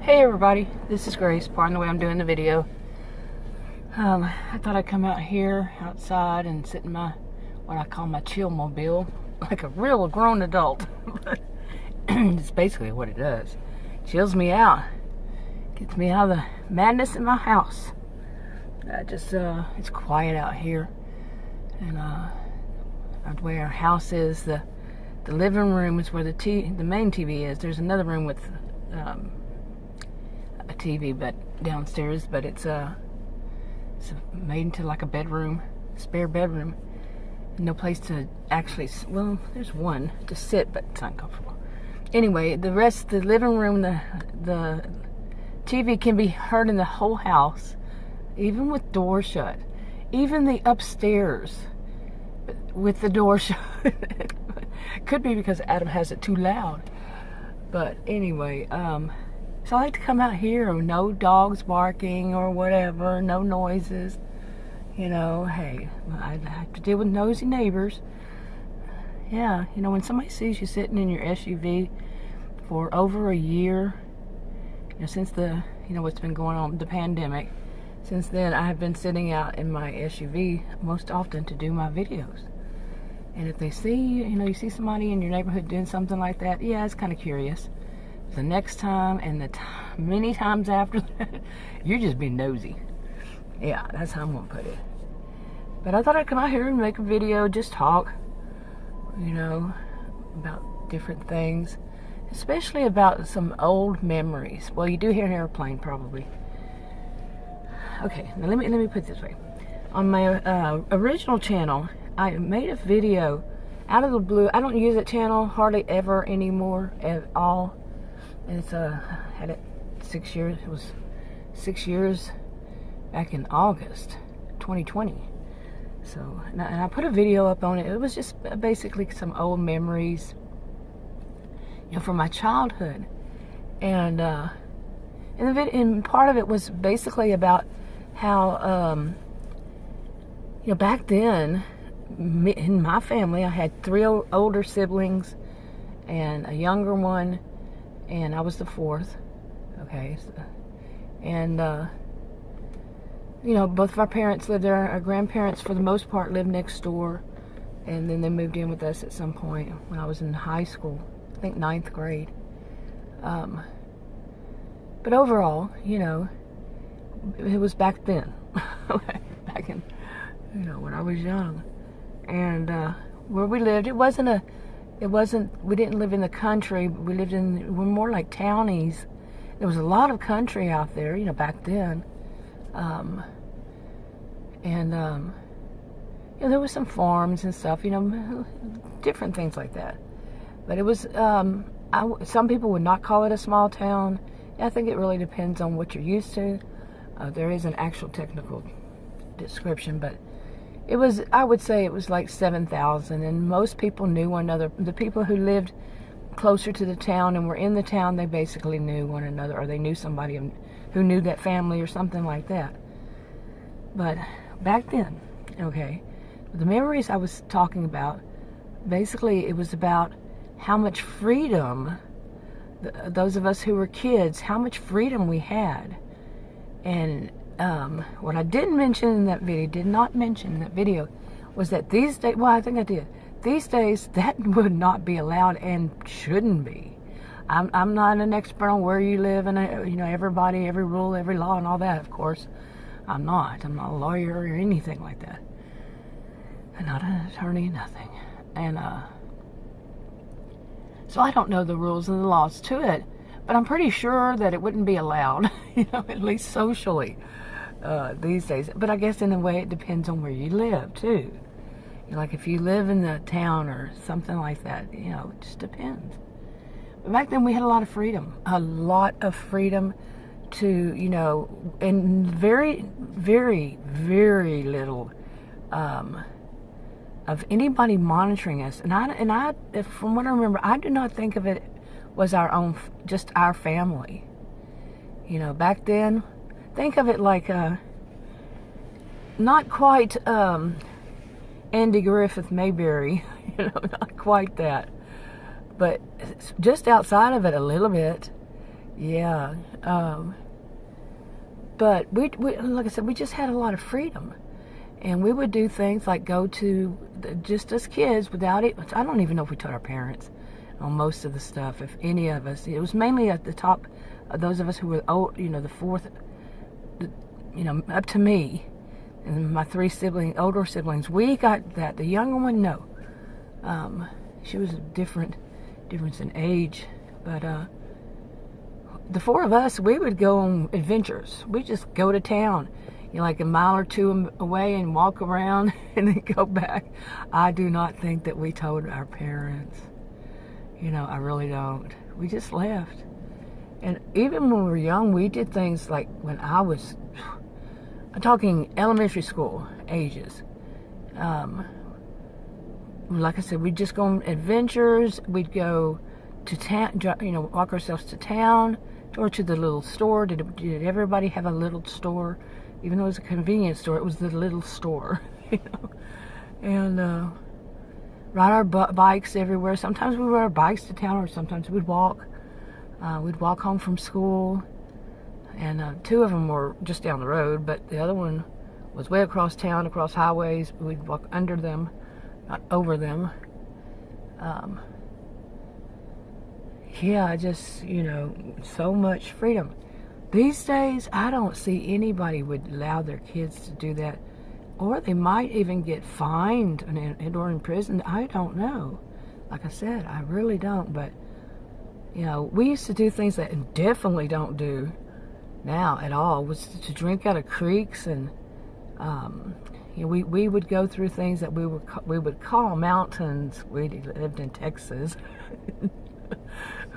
Hey everybody, this is Grace. Pardon the way I'm doing the video. I thought I'd come out here outside and sit in my, what I call my chill mobile, like a real grown adult. It's basically what it does. Chills me out. Gets me out of the madness in my house. It's quiet out here. And the way our house is, the living room is where the main TV is. There's another room with a TV, but downstairs, but it's made into like a bedroom, spare bedroom. No place to actually, well, there's one to sit, but it's uncomfortable. Anyway, the living room, the TV can be heard in the whole house, even with doors shut. Even the upstairs with the door shut. Could be because Adam has it too loud. But anyway, so I like to come out here, no dogs barking or whatever, no noises. You know, hey, I have to deal with nosy neighbors. Yeah, you know, when somebody sees you sitting in your SUV for over a year, you know, since what's been going on, the pandemic, since then I have been sitting out in my SUV most often to do my videos. And if they see, you see somebody in your neighborhood doing something like that, yeah, it's kind of curious. The next time and many times after that, you're just being nosy. Yeah, that's how I'm going to put it. But I thought I'd come out here and make a video, just talk, about different things, especially about some old memories. Well, you do hear an airplane, probably. Okay, now let me put it this way. On my original channel, I made a video out of the blue. I don't use that channel hardly ever anymore at all. It's had it 6 years. It was 6 years back in August 2020. So, and I put a video up on it. It was just basically some old memories, from my childhood, and part of it was basically about how, back then, in my family, I had 3 older siblings and a younger one, and I was the 4th. Okay, and both of our parents lived there. Our grandparents, for the most part, lived next door, and then they moved in with us at some point when I was in high school, I think 9th grade. But overall, it was back then, back in, when I was young. And where we lived, we didn't live in the country. We're more like townies. There was a lot of country out there, back then. There was some farms and stuff, different things like that. But it was, some people would not call it a small town. I think it really depends on what you're used to. There is an actual technical description, but I would say it was like 7,000, and most people knew one another. The people who lived closer to the town and were in the town, they basically knew one another, or they knew somebody who knew that family or something like that. But back then, the memories I was talking about, basically it was about how much freedom, those of us who were kids, how much freedom we had. And what I did not mention in that video, was that these days, well, I think I did. These days, that would not be allowed and shouldn't be. I'm not an expert on where you live and, everybody, every rule, every law and all that, of course. I'm not a lawyer or anything like that. I'm not an attorney, nothing. And, so I don't know the rules and the laws to it, but I'm pretty sure that it wouldn't be allowed, at least socially. These days, but I guess in a way it depends on where you live too. Like if you live in the town or something like that, it just depends. But back then we had a lot of freedom to, and very, very, very little of anybody monitoring us. And I, from what I remember, I do not think of it was just our family. Back then. Think of it like not quite Andy Griffith Mayberry, not quite that, but just outside of it a little bit. Yeah. But we, like I said, we just had a lot of freedom. And we would do things like go to, just as kids, without it. I don't even know if we told our parents on most of the stuff, if any of us. It was mainly at the top, those of us who were old, the fourth, up to me. And my three older siblings, we got that. The younger one, no. She was a difference in age. But the four of us, we would go on adventures. We'd just go to town, like a mile or two away, and walk around and then go back. I do not think that we told our parents. I really don't. We just left. And even when we were young, we did things like when I'm talking elementary school ages. Like I said, we'd just go on adventures. We'd go to town, walk ourselves to town or to the little store. Did everybody have a little store? Even though it was a convenience store, it was the little store, And ride our bikes everywhere. Sometimes we rode our bikes to town, or sometimes we'd walk. We'd walk home from school. And two of them were just down the road, but the other one was way across town, across highways. We'd walk under them, not over them. Yeah, just, so much freedom. These days, I don't see anybody would allow their kids to do that. Or they might even get fined or in prison. I don't know. Like I said, I really don't. But, we used to do things that I definitely don't do now at all, was to drink out of creeks. And, we would go through things that we would call mountains. We lived in Texas.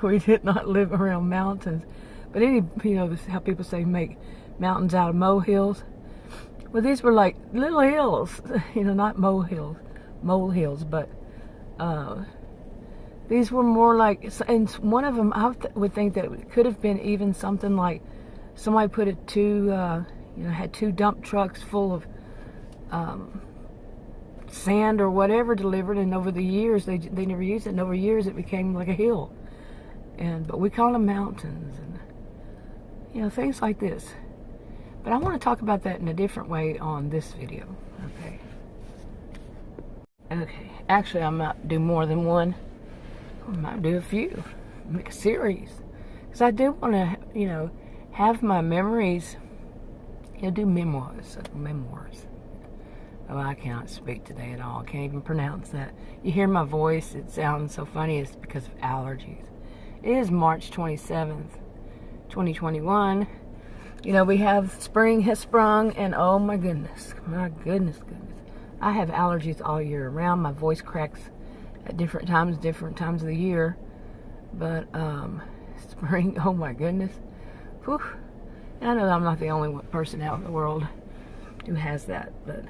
We did not live around mountains. But how people say make mountains out of molehills. Well, these were like little hills, not molehills, but these were more like, and one of them I would think that it could have been even something like somebody put it had two dump trucks full of sand or whatever delivered, and over the years they never used it, and over years it became like a hill. But we call them mountains, and things like this. But I want to talk about that in a different way on this video. Okay. Actually, I might do more than one. I might do a few. Make a series. Because I do want to, have my memories. Do memoirs. Oh, I cannot speak today at all. I can't even pronounce that. You hear my voice, it sounds so funny. It's because of allergies. It is March 27th, 2021. We have spring has sprung, and oh my goodness. I have allergies all year round. My voice cracks at different times of the year. But spring, oh my goodness. Whew. And I know that I'm not the only person out in the world who has that, but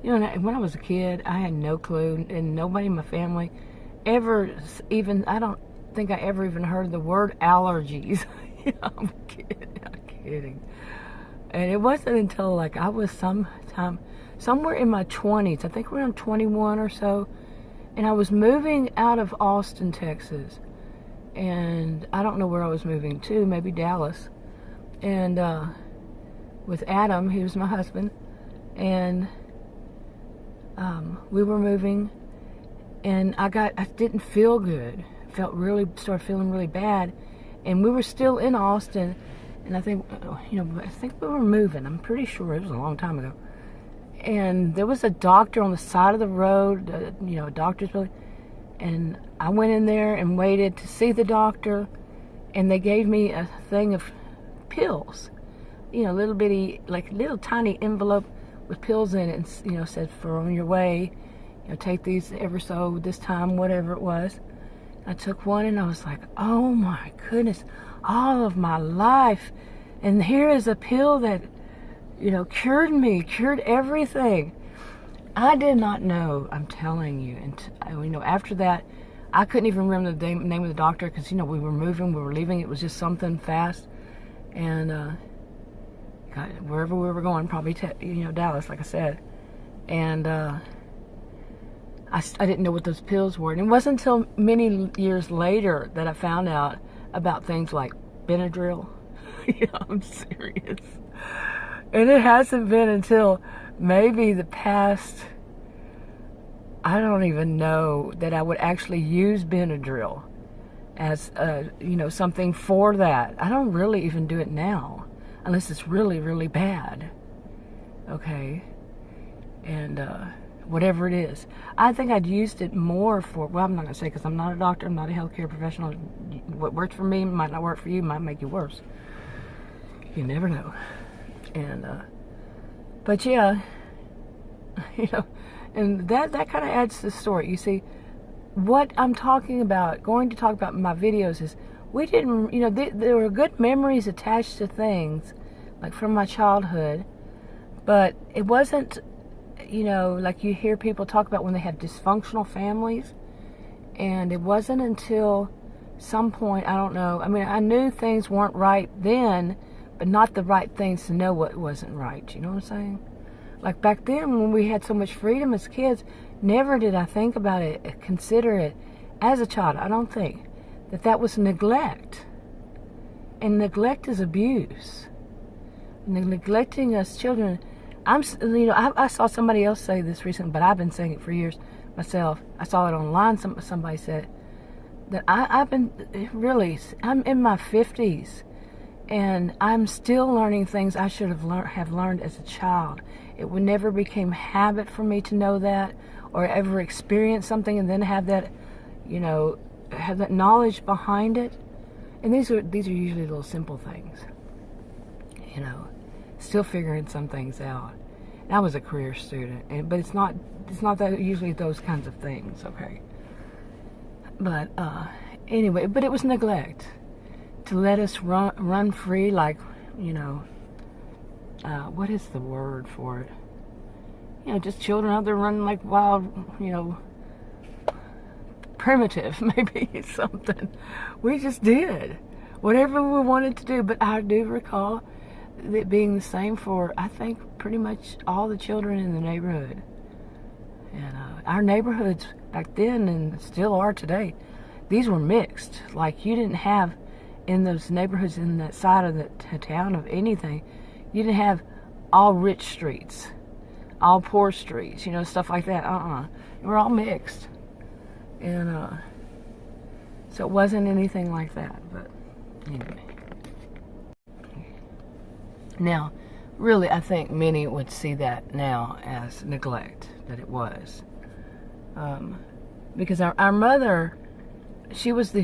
when I was a kid, I had no clue, and nobody in my family ever I don't think I ever even heard the word allergies. I'm kidding. And it wasn't until I was somewhere in my 20s, I think around 21 or so, and I was moving out of Austin, Texas, and I don't know where I was moving to, maybe Dallas, and with Adam, he was my husband, and we were moving, and I didn't feel good. Started feeling really bad, and we were still in Austin, and I think we were moving. I'm pretty sure it was a long time ago. And there was a doctor on the side of the road, a doctor's building, and I went in there and waited to see the doctor, and they gave me a thing of pills, little bitty, little tiny envelope with pills in it, and said, for on your way, take these ever so this time, whatever it was. I took one, and I was like, oh my goodness, all of my life, and here is a pill that cured everything. I did not know, I'm telling you. And after that, I couldn't even remember the name of the doctor, because we were moving, we were leaving. It was just something fast, and wherever we were going, probably Dallas, like I said. And I didn't know what those pills were, and it wasn't until many years later that I found out about things like Benadryl. Yeah, I'm serious. And it hasn't been until maybe the past, I don't even know, that I would actually use Benadryl as something for that. I don't really even do it now unless it's really, really bad. Okay. And whatever it is, I think I'd used it more for, well, I'm not gonna say, because I'm not a doctor, I'm not a healthcare professional. What worked for me might not work for you, might make you worse. You never know. And but yeah, and that kind of adds to the story. You see, what I'm going to talk about in my videos is, we didn't, there were good memories attached to things, like from my childhood, but it wasn't, like you hear people talk about when they have dysfunctional families, and it wasn't until some point, I don't know, I knew things weren't right then, but not the right things to know what wasn't right. You know what I'm saying? Like back then, when we had so much freedom as kids, never did I think about it, consider it as a child. I don't think that was neglect. And neglect is abuse. Neglecting us children. I saw somebody else say this recently, but I've been saying it for years myself. I saw it online. Somebody said that I'm in my 50s. And I'm still learning things I should have learned as a child. It would never became habit for me to know that, or ever experience something and then have that, have that knowledge behind it. And these are usually little simple things. Still figuring some things out. And I was a career student, but it's not that usually those kinds of things. Okay. But anyway, but it was neglect. To let us run free, like, what is the word for it? Just children out there running like wild, primitive, maybe something. We just did whatever we wanted to do. But I do recall it being the same for, I think, pretty much all the children in the neighborhood. And our neighborhoods back then, and still are today, these were mixed. Like, you didn't have, in those neighborhoods in that side of the town of anything, you didn't have all rich streets, all poor streets, stuff like that. We're all mixed. And so it wasn't anything like that. But anyway. Now, really, I think many would see that now as neglect, that it was. Because our mother, she was the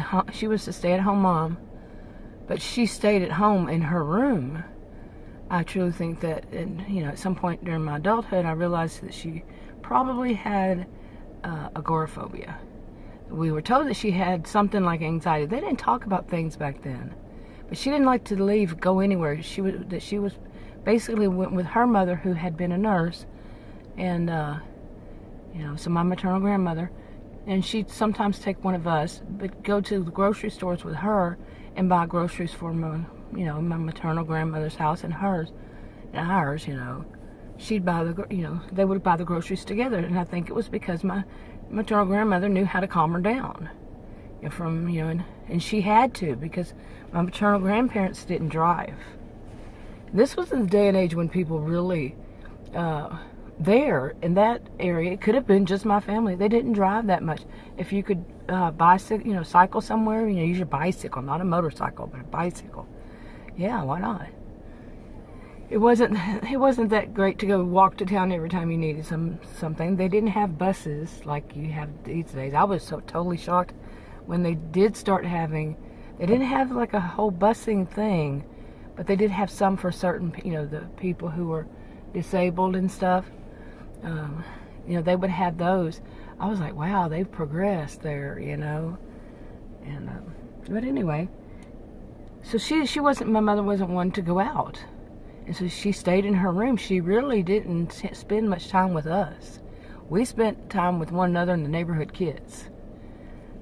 stay-at-home mom, but she stayed at home in her room. I truly think that, at some point during my adulthood, I realized that she probably had agoraphobia. We were told that she had something like anxiety. They didn't talk about things back then, but she didn't like to go anywhere. She was basically went with her mother, who had been a nurse, and so my maternal grandmother, and she'd sometimes take one of us, but go to the grocery stores with her and buy groceries for my maternal grandmother's house and hers, and ours. She'd buy they would buy the groceries together, and I think it was because my maternal grandmother knew how to calm her down, and she had to, because my maternal grandparents didn't drive. This was in the day and age when people really, there in that area, it could have been just my family. They didn't drive that much. If you could bicycle, cycle somewhere, use your bicycle, not a motorcycle, but a bicycle. Yeah, why not? It wasn't that great to go walk to town every time you needed something. They didn't have buses like you have these days. I was so totally shocked when they did start having. They didn't have like a whole busing thing, but they did have some for certain, the people who were disabled and stuff. They would have those. I was like, wow, they've progressed there, And but anyway, so my mother wasn't one to go out. And so she stayed in her room. She really didn't spend much time with us. We spent time with one another and the neighborhood kids,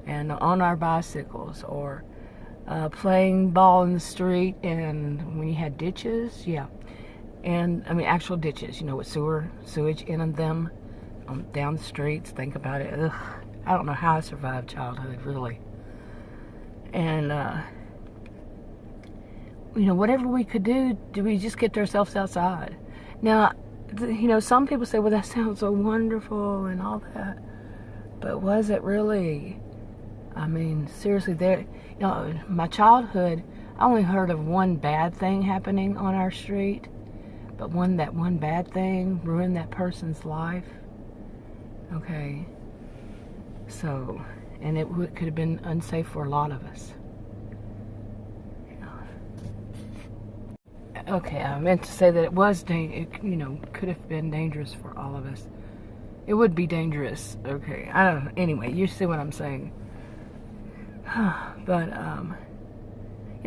and on our bicycles, or playing ball in the street. And when you had ditches, yeah, and actual ditches, with sewage in them, down the streets. Think about it. Ugh, I don't know how I survived childhood, really. And whatever we could do, we just kept ourselves outside. Now, some people say, well, that sounds so wonderful and all that. But was it really? I mean, seriously, my childhood, I only heard of one bad thing happening on our street. But that one bad thing ruined that person's life. Okay. So, and it could have been unsafe for a lot of us. Okay, I meant to say that it was, could have been dangerous for all of us. It would be dangerous. Okay, I don't know. Anyway, you see what I'm saying. But,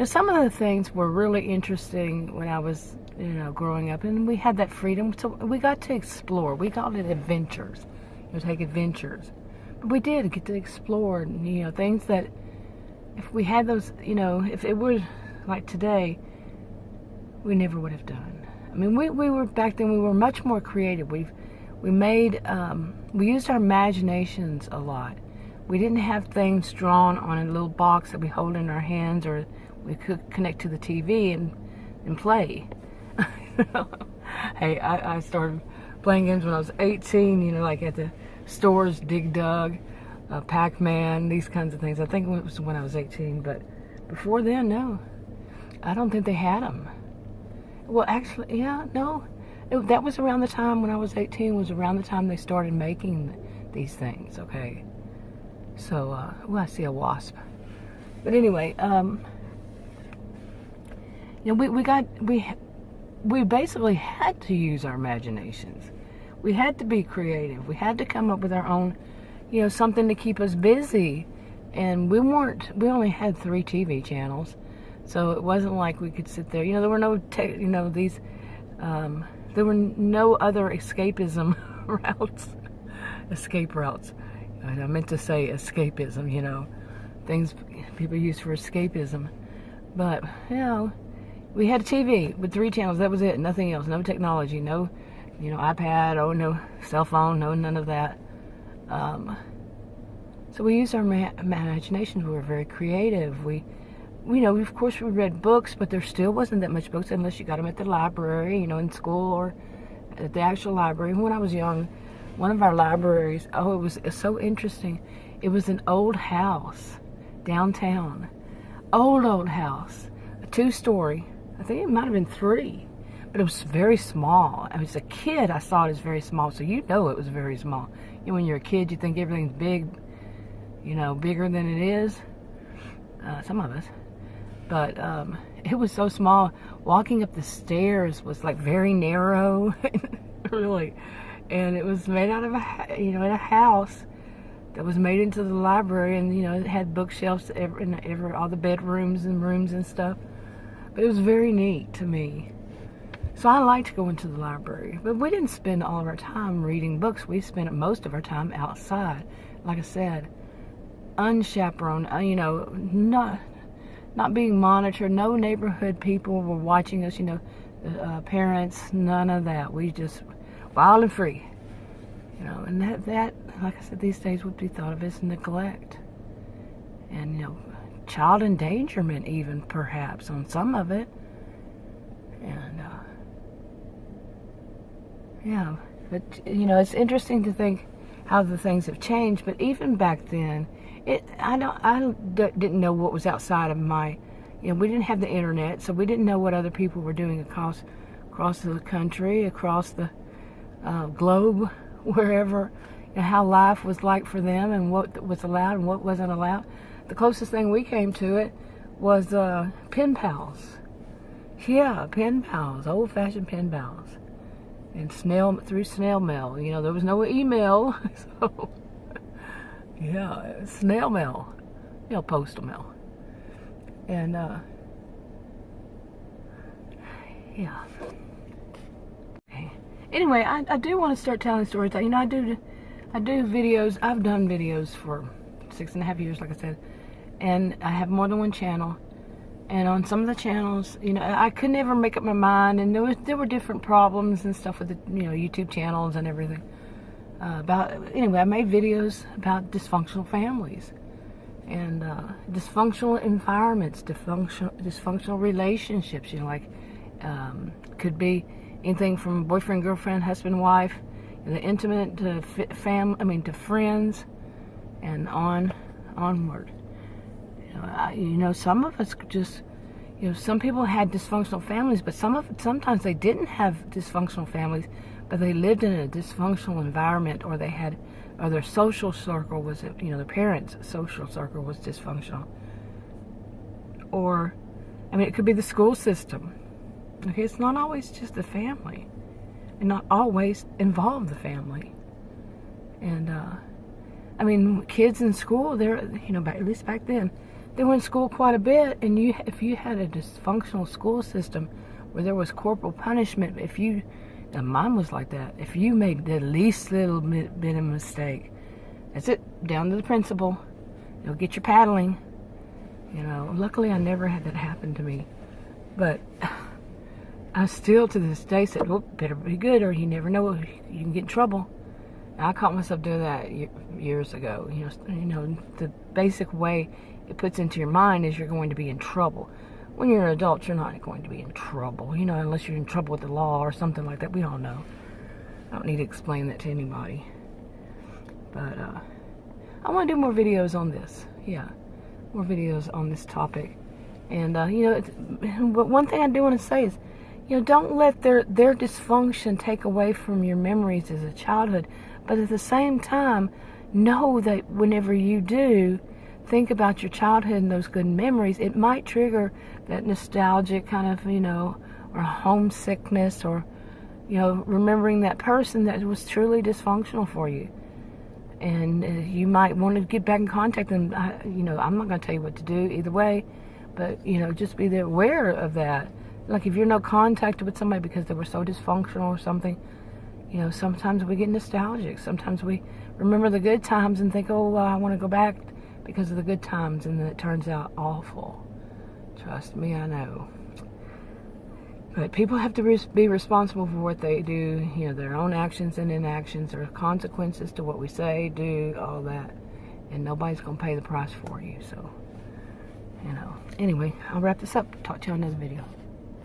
some of the things were really interesting when I was, growing up. And we had that freedom. So we got to explore. We called it adventures. Take adventures. But we did get to explore, things that if we had those, if it were like today, we never would have done. I mean, we were, back then, we were much more creative. We used our imaginations a lot. We didn't have things drawn on a little box that we hold in our hands, or we could connect to the TV and play. Hey, I started playing games when I was 18, like at the stores, Dig Dug, Pac-Man, these kinds of things. I think it was when I was 18, but before then, no. I don't think they had them. Well, actually, yeah, no. That was around the time when I was 18, was around the time they started making these things, okay? So, I see a wasp. But anyway, we basically had to use our imaginations. We had to be creative. We had to come up with our own, something to keep us busy. And we only had 3 TV channels. So it wasn't like we could sit there. There were no, there were no other escapism routes. Escape routes. I meant to say escapism, things people use for escapism. But, we had a TV with 3 channels. That was it. Nothing else. No technology. No, iPad. Oh, no cell phone. No, none of that. So we used our imaginations. We were very creative. Of course we read books, but there still wasn't that much books unless you got them at the library, in school or at the actual library. When I was young, one of our libraries, it was so interesting. It was an old house downtown. Old house. A 2-story. I think it might have been 3. But it was very small. I mean, as a kid, I saw it as very small. So it was very small. When you're a kid, you think everything's big, bigger than it is. Some of us. But it was so small. Walking up the stairs was like very narrow, really. And it was made out of in a house that was made into the library, and it had bookshelves in all the bedrooms and rooms and stuff. But it was very neat to me. So I liked going to the library. But we didn't spend all of our time reading books. We spent most of our time outside. Like I said, unchaperoned, not being monitored. No neighborhood people were watching us, parents, none of that. We just wild and free, and that, like I said, these days would be thought of as neglect. And, child endangerment even, perhaps, on some of it. And, but, it's interesting to think how the things have changed. But even back then, I didn't know what was outside of my, we didn't have the internet, so we didn't know what other people were doing across the country, across the globe, wherever, how life was like for them and what was allowed and what wasn't allowed. The closest thing we came to it was pen pals. Yeah, pen pals, old-fashioned pen pals. And through snail mail. There was no email, so... Yeah, snail mail, postal mail. And, yeah. Okay. Anyway, I do want to start telling stories. I do videos. I've done videos for 6.5 years, like I said. And I have more than one channel. And on some of the channels, I could never make up my mind. And there were different problems and stuff with the, YouTube channels and everything. I made videos about dysfunctional families. And dysfunctional environments, dysfunctional relationships, you know, like could be anything from boyfriend, girlfriend, husband, wife, the intimate to to friends, and onward. You know, some of us just, you know, some people had dysfunctional families, but sometimes they didn't have dysfunctional families, but they lived in a dysfunctional environment, or their social circle was, you know, their parents' social circle was dysfunctional. Or, I mean, it could be the school system. Okay, it's not always just the family, and not always involve the family. And I mean, kids in school, they're, you know, at least back then, they were in school quite a bit. And if you had a dysfunctional school system where there was corporal punishment, and mine was like that. If you made the least little bit of mistake, that's it, down to the principal. You'll get your paddling. You know, luckily I never had that happen to me. But I still to this day said, well, better be good, or you never know, you can get in trouble. And I caught myself doing that years ago. You know, the basic way it puts into your mind is you're going to be in trouble. When you're an adult, you're not going to be in trouble, you know, unless you're in trouble with the law or something like that. We all know. I don't need to explain that to anybody. But I want to do more videos on this. Yeah, more videos on this topic. And, you know, but one thing I do want to say is, you know, don't let their dysfunction take away from your memories as a childhood. But at the same time, know that whenever you do think about your childhood and those good memories, it might trigger that nostalgic kind of, you know, or homesickness, or, you know, remembering that person that was truly dysfunctional for you. And you might want to get back in contact with them. You know, I'm not going to tell you what to do either way, but, you know, just be aware of that. Like if you're no contact with somebody because they were so dysfunctional or something, you know, sometimes we get nostalgic. Sometimes we remember the good times and think, oh, well, I want to go back because of the good times, and then it turns out awful. Trust me, I know. But people have to be responsible for what they do, you know, their own actions and inactions. There are consequences to what we say, do, all that. And nobody's going to pay the price for you, so, you know. Anyway, I'll wrap this up. Talk to you on another video.